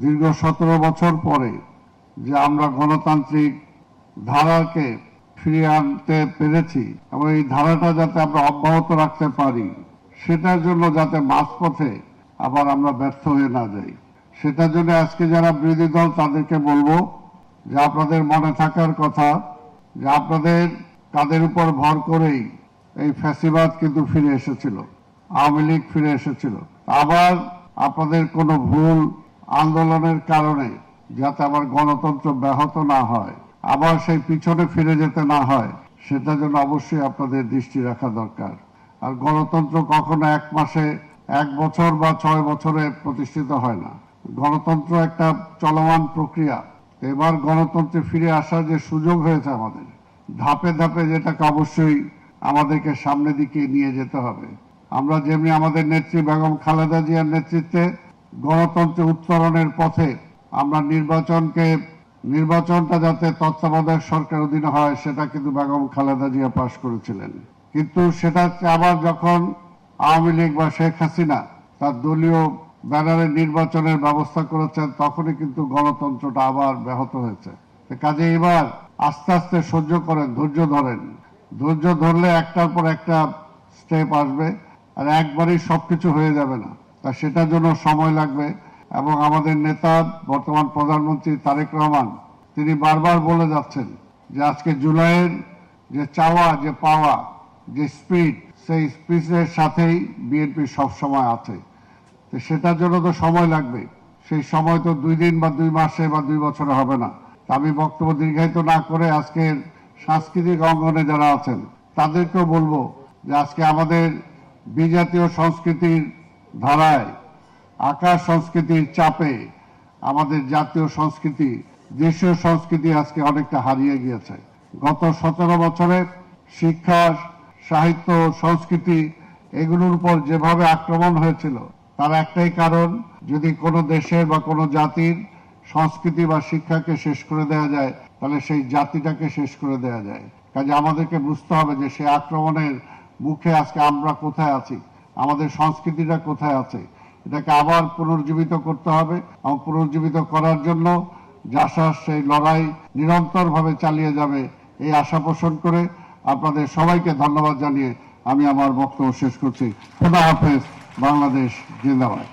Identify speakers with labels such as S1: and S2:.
S1: দীর্ঘ 17 বছর পরে যে আমরা গণতান্ত্রিক ধারাকে ফিরিয়ে আনতে পেরেছি এবং এই ধারাটা যাতে আমরা অব্যাহত রাখতে পারি, সেটার জন্য যাতে মাঝপথে আবার আমরা ব্যর্থ হয়ে না যাই, সেটার জন্য আজকে যারা বিরোধী দল তাদেরকে বলবো যে আপনাদের মনে থাকার কথা যে আপনাদের কাদের উপর ভর করেই এই ফ্যাসিবাদ কিন্তু ফিরে এসেছিল, আওয়ামী লীগ ফিরে এসেছিল। আবার আপনাদের কোনো ভুল আন্দোলনের কারণে যাতে আবার গণতন্ত্র ব্যাহত না হয়, আবার সেই পিছনে ফিরে যেতে না হয়, সেটার জন্য অবশ্যই আপনাদের দৃষ্টি রাখা দরকার। আর গণতন্ত্র কখনো 1 মাসে, 1 বছর বা 6 বছরে প্রতিষ্ঠিত হয় না। গণতন্ত্র একটা চলমান প্রক্রিয়া। এবার গণতন্ত্রে ফিরে আসার যে সুযোগ হয়েছে আমাদের, ধাপে ধাপে যেটাকে অবশ্যই আমাদেরকে সামনের দিকে নিয়ে যেতে হবে। আমরা যেমনি আমাদের নেত্রী বেগম খালেদা জিয়ার নেতৃত্বে গণতন্ত্রে উত্তরণের পথে আমরা নির্বাচনটা যাতে তত্ত্বাবধায়ক সরকার অধীনে হয়, সেটা কিন্তু বেগম খালেদা জিয়া পাশ করেছিলেন। কিন্তু সেটা আবার যখন আওয়ামী লীগ বা শেখ হাসিনা তার দলীয় ব্যানারে নির্বাচনের ব্যবস্থা করেছেন, তখনই কিন্তু গণতন্ত্রটা আবার ব্যাহত হয়েছে। কাজে এবার আস্তে আস্তে সহ্য করেন, ধৈর্য ধরেন। ধৈর্য ধরলে একটার পর একটা স্টেপ আসবে, আর একবারই সবকিছু হয়ে যাবে না। তা সেটার জন্য সময় লাগবে। এবং আমাদের নেতা বর্তমান প্রধানমন্ত্রী তারেক রহমান, তিনি বারবার বলে যাচ্ছেন যে আজকে জুলাইয়ের যে চাওয়া, যে পাওয়া, যে স্পিড, সেই স্পিডের সাথেই বিএনপি সবসময় আছে। তো সেটার জন্য তো সময় লাগবে। সেই সময় তো 2 দিন বা 2 মাসে বা 2 বছরে হবে না। আমি বক্তব্য দীর্ঘায়িত না করে আজকের সাংস্কৃতিক অঙ্গনে যারা আছেন তাদেরকেও বলবো যে আজকে আমাদের বিজাতীয় সংস্কৃতির ধারায়, আকাশ সংস্কৃতির চাপে আমাদের জাতীয় সংস্কৃতি, দেশীয় সংস্কৃতি আজকে অনেকটা হারিয়ে গিয়েছে। গত 17 বছরে শিক্ষা, সাহিত্য, সংস্কৃতি এগুলোর উপর যেভাবে আক্রমণ হয়েছিল, তার একটাই কারণ, যদি কোনো দেশের বা কোনো জাতির সংস্কৃতি বা শিক্ষাকে শেষ করে দেওয়া যায়, তাহলে সেই জাতিটাকে শেষ করে দেওয়া যায়। কাজে আমাদেরকে বুঝতে হবে যে সেই আক্রমণের মুখে আজকে আমরা কোথায় আছি, আমাদের সংস্কৃতিটা কোথায় আছে। এটাকে আবার পুনর্জীবিত করতে হবে এবং পুনর্জীবিত করার জন্য জাসাস সেই লড়াই নিরন্তরভাবে চালিয়ে যাবে, এই আশা পোষণ করে আপনাদের সবাইকে ধন্যবাদ জানিয়ে আমি আমার বক্তব্য শেষ করছি। খোদা হাফেজ। বাংলাদেশ জিন্দাবাদ।